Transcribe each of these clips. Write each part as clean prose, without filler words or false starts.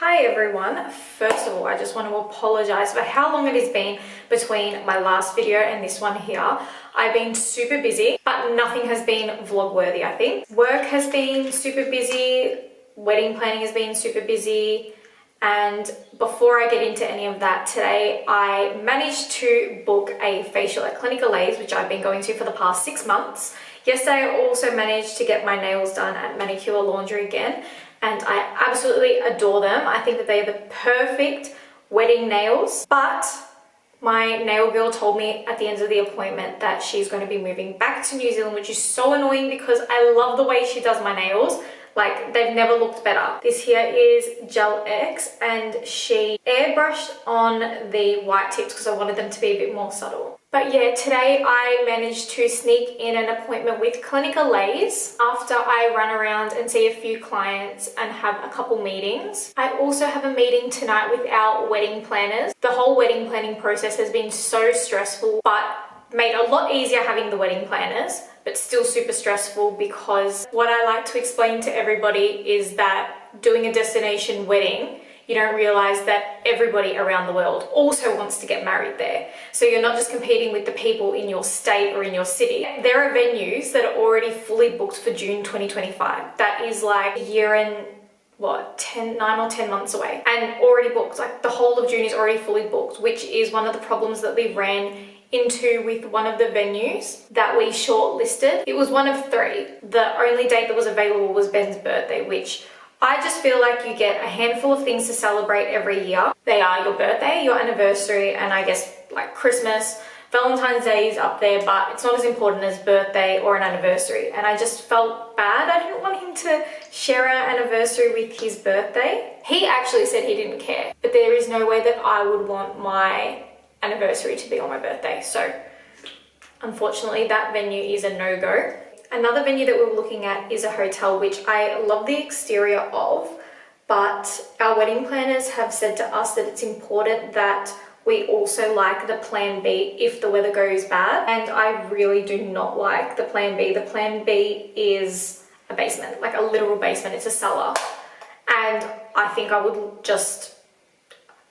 Hi everyone, first of all I just want to apologize for how long it has been between my last video and this one here. I've been super busy, but nothing has been vlog worthy. I think work has been super busy, wedding planning has been super busy, and before I get into any of that, today I managed to book a facial at Clinic Aiello, which I've been going to for the past 6 months. Yesterday I also managed to get my nails done at Manicure Laundry again, and I absolutely adore them. I think that they are the perfect wedding nails, but my nail girl told me at the end of the appointment that she's going to be moving back to New Zealand, which is so annoying because I love the way she does my nails. Like, they've never looked better. This here is Gel X, and she airbrushed on the white tips because I wanted them to be a bit more subtle. But yeah, today I managed to sneak in an appointment with Clinic Aiello after I run around and see a few clients and have a couple meetings. I also have a meeting tonight with our wedding planners. The whole wedding planning process has been so stressful, but made a lot easier having the wedding planners, but still super stressful because what I like to explain to everybody is that doing a destination wedding, you don't realize that everybody around the world also wants to get married there. So you're not just competing with the people in your state or in your city. There are venues that are already fully booked for June 2025. That is like a year and what, 9 or 10 months away, and already booked. Like, the whole of June is already fully booked, which is one of the problems that we ran into with one of the venues that we shortlisted. It was one of 3. The only date that was available was Ben's birthday, which I just feel like you get a handful of things to celebrate every year. They are your birthday, your anniversary, and I guess like Christmas. Valentine's Day is up there, but it's not as important as birthday or an anniversary. And I just felt bad. I didn't want him to share our anniversary with his birthday. He actually said he didn't care, but there is no way that I would want my anniversary to be on my birthday. So unfortunately that venue is a no-go. Another venue that we're looking at is a hotel, which I love the exterior of, but our wedding planners have said to us that it's important that we also like the plan B if the weather goes bad. And I really do not like the plan B. The plan B is a basement, like a literal basement. It's a cellar. And I think I would just,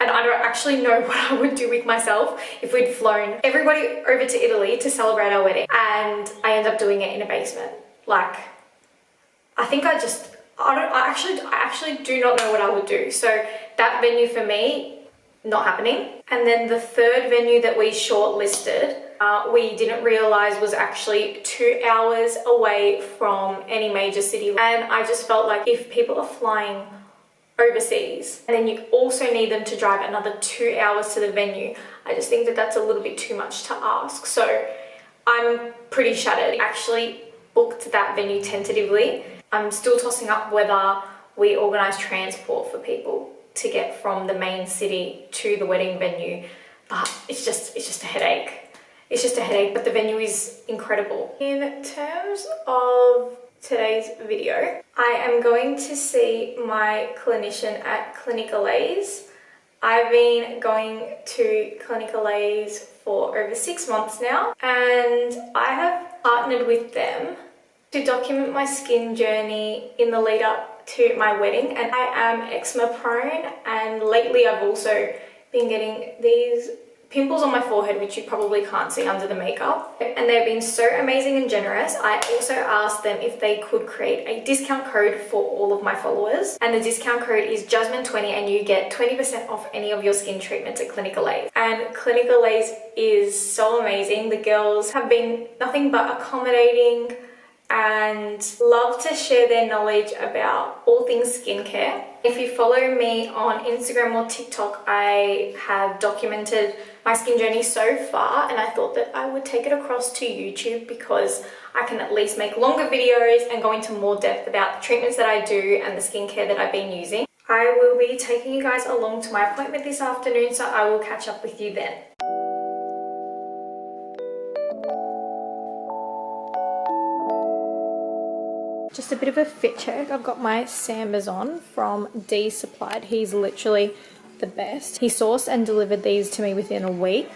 and I don't actually know what I would do with myself if we'd flown everybody over to Italy to celebrate our wedding and I end up doing it in a basement. Like, I think I actually do not know what I would do. So that venue for me, not happening. And then the third venue that we shortlisted, we didn't realize was actually 2 hours away from any major city. And I just felt like if people are flying overseas and then you also need them to drive another 2 hours to the venue, I just think that that's a little bit too much to ask. So I'm pretty shattered. I actually booked that venue tentatively. I'm still tossing up whether we organise transport for people to get from the main city to the wedding venue, but it's just a headache. It's just a headache, but the venue is incredible. In terms of today's video, I am going to see my clinician at Clinic Aiello. I've been going to Clinic Aiello for over 6 months now, and I have partnered with them to document my skin journey in the lead up to my wedding. And I am eczema prone, and lately I've also been getting these pimples on my forehead, which you probably can't see under the makeup, and they've been so amazing and generous. I also asked them if they could create a discount code for all of my followers, and the discount code is Jasmine20, and you get 20% off any of your skin treatments at Clinic Aiello. And Clinic Aiello is so amazing. The girls have been nothing but accommodating and love to share their knowledge about all things skincare. If you follow me on Instagram or TikTok, I have documented my skin journey so far, and I thought that I would take it across to YouTube because I can at least make longer videos and go into more depth about the treatments that I do and the skincare that I've been using. I will be taking you guys along to my appointment this afternoon, so I will catch up with you then. Just a bit of a fit check. I've got my Sambas on from D Supplied. He's literally the best. He sourced and delivered these to me within a week.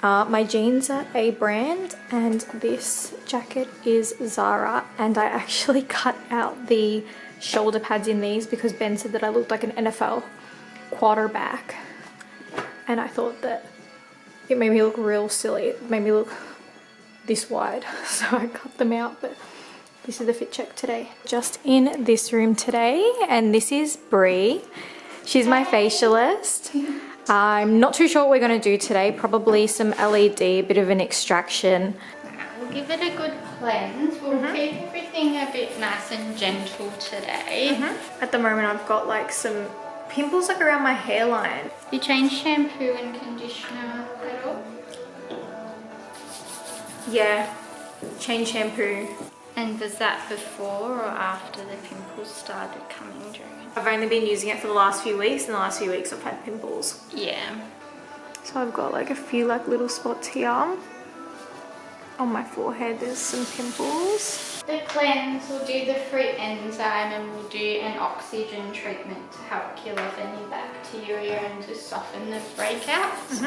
My jeans are A brand, and this jacket is Zara, and I actually cut out the shoulder pads in these because Ben said that I looked like an NFL quarterback. And I thought that it made me look real silly. It made me look this wide. So I cut them out, but this is the fit check today. Just in this room today, and this is Brie. She's my facialist. I'm not too sure what we're gonna do today. Probably some LED, a bit of an extraction. We'll give it a good cleanse. We'll keep everything a bit nice and gentle today. At the moment I've got like some pimples like around my hairline. You change shampoo and conditioner at all? Yeah, change shampoo. And was that before or after the pimples started coming during? I've only been using it for the last few weeks, and the last few weeks I've had pimples. Yeah. So I've got like a few like little spots here. On my forehead there's some pimples. The cleanse, we'll do the fruit enzyme and we'll do an oxygen treatment to help kill off any bacteria and to soften the breakouts.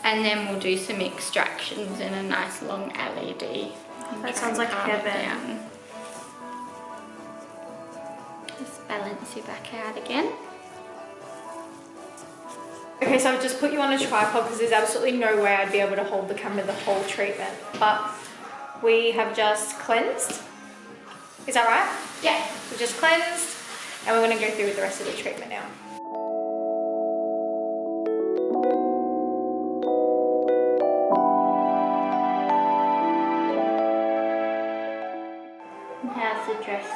And then we'll do some extractions in a nice long LED. That sounds like heaven. Just balance your back out again. Okay, so I've just put you on a tripod because there's absolutely no way I'd be able to hold the camera the whole treatment. But we have just cleansed. Is that right? Yeah. We just cleansed, and we're going to go through with the rest of the treatment now. How's the dress?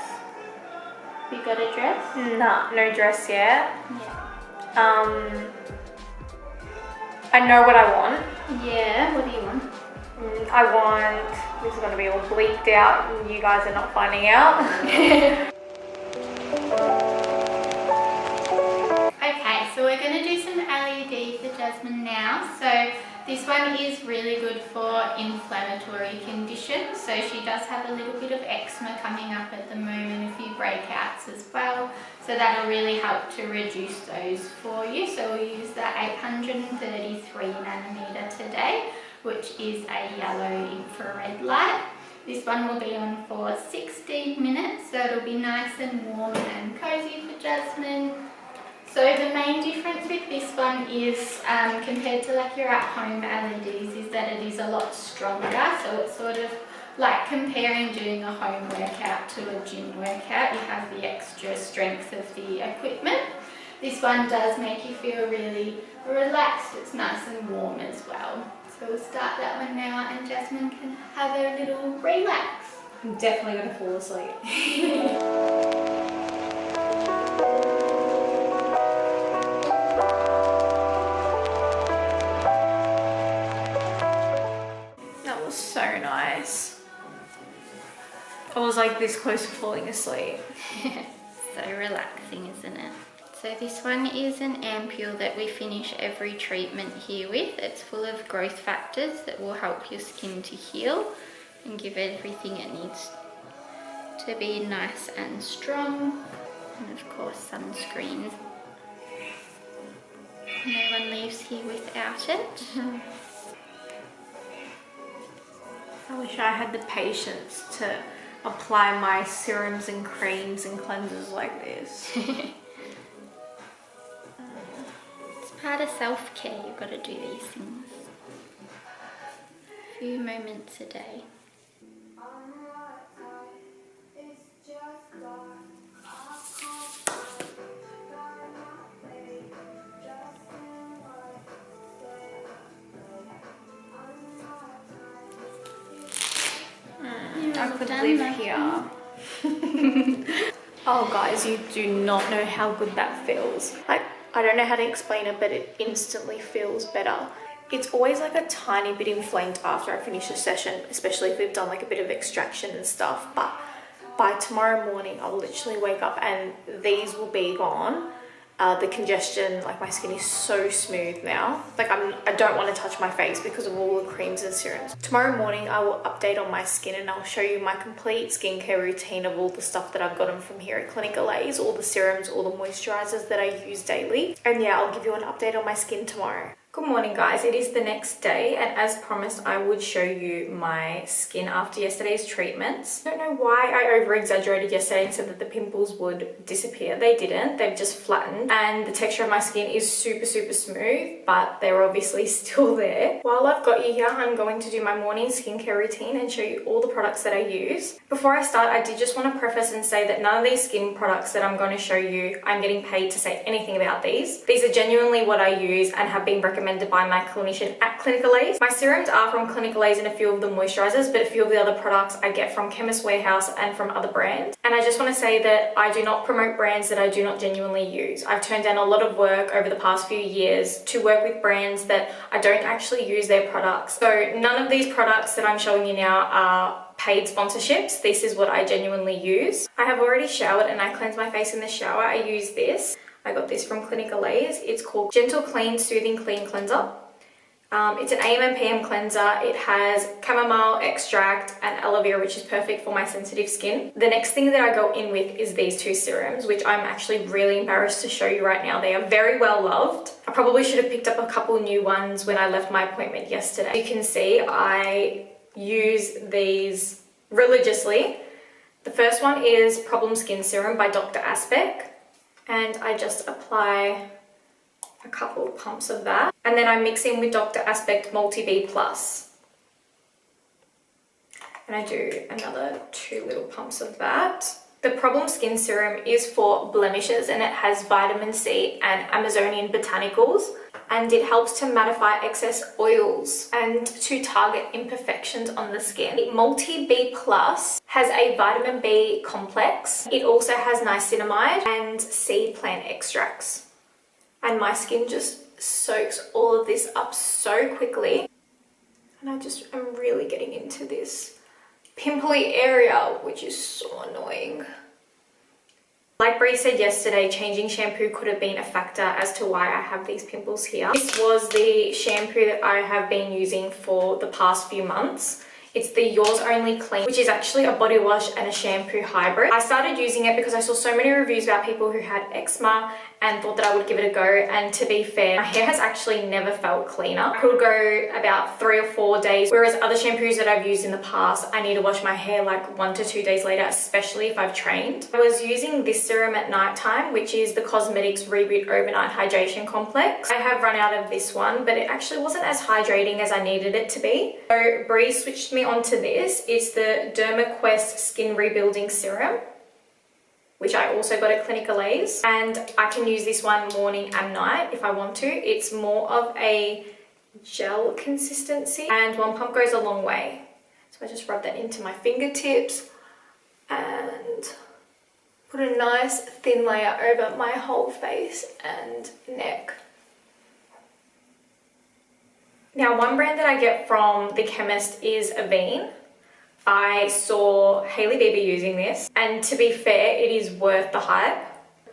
You got a dress? Nah, no dress yet. Yeah. I know what I want. Yeah, what do you want? I want, this is going to be all bleeped out and you guys are not finding out. Okay, so we're going to do some LED for Jasmine now. So this one is really good for inflammatory conditions. So she does have a little bit of eczema coming up at the moment, a few breakouts as well. So that'll really help to reduce those for you. So we'll use the 833 nanometer today, which is a yellow infrared light. This one will be on for 60 minutes, so it'll be nice and warm and cozy for Jasmine. So the main difference with this one is, compared to like your at-home LEDs, is that it is a lot stronger. So it's sort of like comparing doing a home workout to a gym workout. You have the extra strength of the equipment. This one does make you feel really relaxed. It's nice and warm as well. So we'll start that one now and Jasmine can have a little relax. I'm definitely going to fall asleep. That was so nice. I was like this close to falling asleep. So relaxing, isn't it? So this one is an ampule that we finish every treatment here with. It's full of growth factors that will help your skin to heal and give everything it needs to be nice and strong. And of course sunscreen. No one leaves here without it. I wish I had the patience to apply my serums and creams and cleansers like this. It's part of self-care, you've got to do these things. A few moments a day. I could live here. Oh guys, you do not know how good that feels. Like, I don't know how to explain it, but it instantly feels better. It's always like a tiny bit inflamed after I finish a session, especially if we've done like a bit of extraction and stuff, but by tomorrow morning I'll literally wake up and these will be gone. The congestion, like my skin is so smooth now. Like I don't want to touch my face because of all the creams and serums. Tomorrow morning I will update on my skin and I'll show you my complete skincare routine of all the stuff that I've gotten from here at Clinic Olays, all the serums, all the moisturizers that I use daily. And yeah, I'll give you an update on my skin tomorrow. Good morning guys, it is the next day and as promised I would show you my skin after yesterday's treatments. I don't know why I over-exaggerated yesterday and said that the pimples would disappear. They didn't, they've just flattened and the texture of my skin is super smooth, but they're obviously still there. While I've got you here, I'm going to do my morning skincare routine and show you all the products that I use. Before I start, I did just want to preface and say that none of these skin products that I'm going to show you, I'm getting paid to say anything about these. These are genuinely what I use and have been recommended by my clinician at Clinical Ace. My serums are from Clinical Ace and a few of the moisturizers, but a few of the other products I get from Chemist Warehouse and from other brands. And I just want to say that I do not promote brands that I do not genuinely use. I've turned down a lot of work over the past few years to work with brands that I don't actually use their products. So none of these products that I'm showing you now are paid sponsorships. This is what I genuinely use. I have already showered and I cleanse my face in the shower. I use this. I got this from Clinical Ace. It's called Gentle Clean Soothing Clean Cleanser. It's an AM and PM cleanser. It has chamomile extract and aloe vera, which is perfect for my sensitive skin. The next thing that I go in with is these two serums, which I'm actually really embarrassed to show you right now. They are very well loved. I probably should have picked up a couple new ones when I left my appointment yesterday. You can see I use these religiously. The first one is Problem Skin Serum by Dr. Aspect. And I just apply a couple of pumps of that. And then I mix in with Dr. Aspect Multi-B Plus. And I do another 2 little pumps of that. The Problem Skin Serum is for blemishes and it has vitamin C and Amazonian botanicals. And it helps to mattify excess oils and to target imperfections on the skin. Multi-B Plus has a vitamin B complex. It also has niacinamide and seed plant extracts. And my skin just soaks all of this up so quickly. And I just am really getting into this pimply area, which is so annoying. Like Bree said yesterday, changing shampoo could have been a factor as to why I have these pimples here. This was the shampoo that I have been using for the past few months. It's the Yours Only Clean, which is actually a body wash and a shampoo hybrid. I started using it because I saw so many reviews about people who had eczema and thought that I would give it a go. And to be fair, my hair has actually never felt cleaner. I could go about 3 or 4 days, whereas other shampoos that I've used in the past, I need to wash my hair like 1 to 2 days later, especially if I've trained. I was using this serum at nighttime, which is the Cosmetics Reboot Overnight Hydration Complex. I have run out of this one, but it actually wasn't as hydrating as I needed it to be. So Bree switched me onto this. It's the DermaQuest Skin Rebuilding Serum, which I also got at Clinical Ace, and I can use this one morning and night if I want to. It's more of a gel consistency and 1 pump goes a long way. So I just rub that into my fingertips and put a nice thin layer over my whole face and neck. Now, one brand that I get from the chemist is Avene. I saw Hailey Bieber using this, and to be fair, it is worth the hype.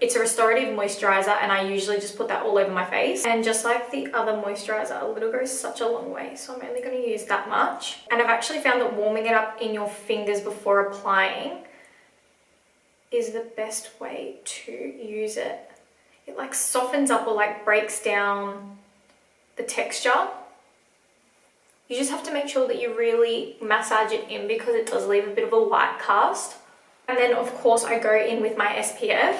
It's a restorative moisturizer, and I usually just put that all over my face. And just like the other moisturizer, a little goes such a long way, so I'm only going to use that much. And I've actually found that warming it up in your fingers before applying is the best way to use it. It like softens up or like breaks down the texture. You just have to make sure that you really massage it in because it does leave a bit of a white cast. And then of course I go in with my SPF.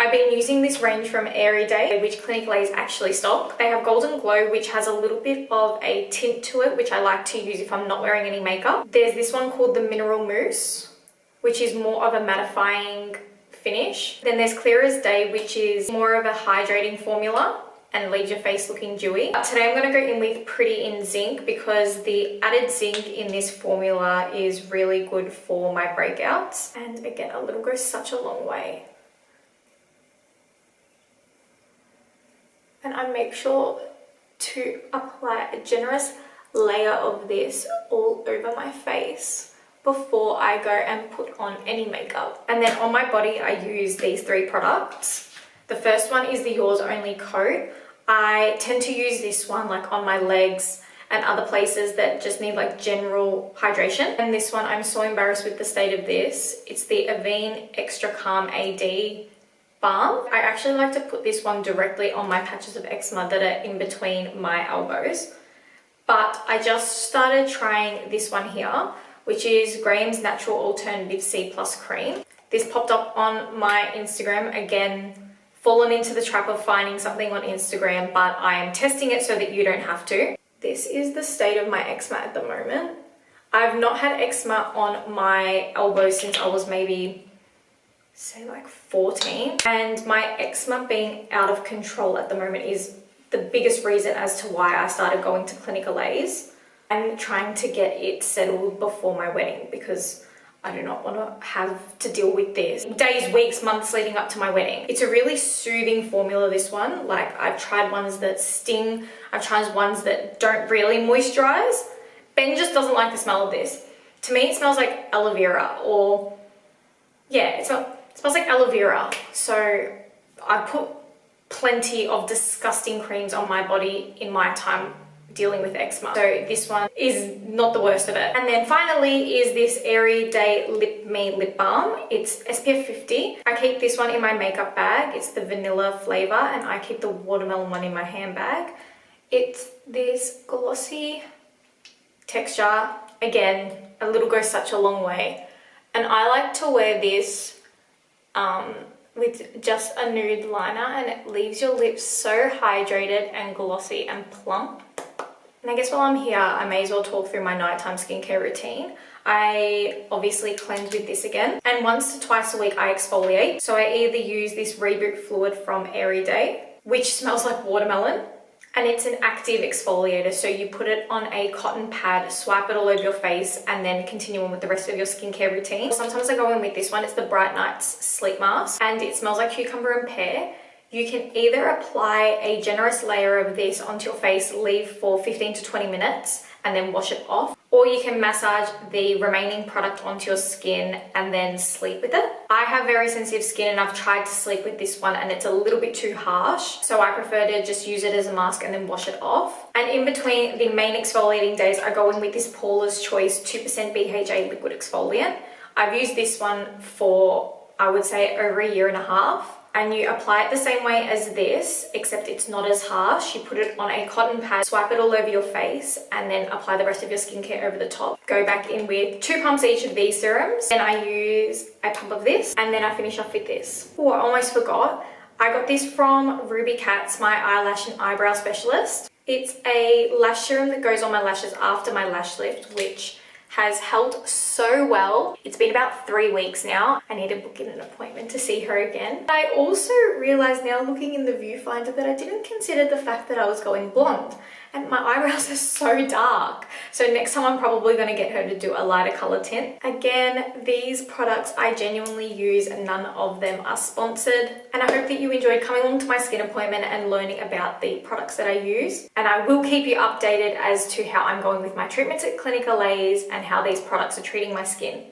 I've been using this range from Airy Day, which Clinical Ace actually stock. They have Golden Glow, which has a little bit of a tint to it, which I like to use if I'm not wearing any makeup. There's this one called the Mineral Mousse, which is more of a mattifying finish. Then there's Clear as Day, which is more of a hydrating formula and leaves your face looking dewy. But today I'm going to go in with Pretty in Zinc because the added zinc in this formula is really good for my breakouts. And again, a little goes such a long way. And I make sure to apply a generous layer of this all over my face before I go and put on any makeup. And then on my body, I use these 3 products. The first one is the Yours Only coat. I tend to use this one like on my legs and other places that just need like general hydration. And this one, I'm so embarrassed with the state of this. It's the Avene Extra Calm AD balm. I actually like to put this one directly on my patches of eczema that are in between my elbows. But I just started trying this one here, which is Graham's Natural Alternative C Plus Cream. This popped up on my Instagram. Again, fallen into the trap of finding something on Instagram, but I am testing it so that you don't have to. This is the state of my eczema at the moment. I've not had eczema on my elbows since I was maybe, say like 14. And my eczema being out of control at the moment is the biggest reason as to why I started going to Clinic Alays and trying to get it settled before my wedding, because I do not want to have to deal with this days, weeks, months leading up to my wedding. It's a really soothing formula, this one. Like, I've tried ones that sting, I've tried ones that don't really moisturize. Ben just doesn't like the smell of this. To me, it smells like aloe vera, or yeah, it smells like aloe vera. So I put plenty of disgusting creams on my body in my time dealing with eczema. So this one is not the worst of it. And then finally is this Airy Day Lip Me Lip Balm. It's SPF 50. I keep this one in my makeup bag. It's the vanilla flavor, and I keep the watermelon one in my handbag. It's this glossy texture. Again, a little goes such a long way. And I like to wear this with just a nude liner, and it leaves your lips so hydrated and glossy and plump. And I guess while I'm here, I may as well talk through my nighttime skincare routine. I obviously cleanse with this again, and once to twice a week I exfoliate. So I either use this Reboot fluid from Airy Day, which smells like watermelon, and it's an active exfoliator. So you put it on a cotton pad, swipe it all over your face, and then continue on with the rest of your skincare routine. Sometimes I go in with this one. It's the Bright Nights Sleep Mask, and it smells like cucumber and pear. You can either apply a generous layer of this onto your face, leave for 15 to 20 minutes, and then wash it off. Or you can massage the remaining product onto your skin and then sleep with it. I have very sensitive skin, and I've tried to sleep with this one and it's a little bit too harsh. So I prefer to just use it as a mask and then wash it off. And in between the main exfoliating days, I go in with this Paula's Choice 2% BHA liquid exfoliant. I've used this one for, I would say, over a year and a half. And you apply it the same way as this, except it's not as harsh. You put it on a cotton pad, swipe it all over your face, and then apply the rest of your skincare over the top. Go back in with 2 pumps each of these serums. Then I use a pump of this, and then I finish off with this. Oh, I almost forgot. I got this from Ruby Katz, my eyelash and eyebrow specialist. It's a lash serum that goes on my lashes after my lash lift, which has held so well. It's been about 3 weeks now. I need to book in an appointment to see her again. I also realized now, looking in the viewfinder, that I didn't consider the fact that I was going blonde, and my eyebrows are so dark. So next time I'm probably going to get her to do a lighter color tint. Again, these products I genuinely use, and none of them are sponsored. And I hope that you enjoyed coming along to my skin appointment and learning about the products that I use. And I will keep you updated as to how I'm going with my treatments at Clinic Alays and how these products are treating my skin.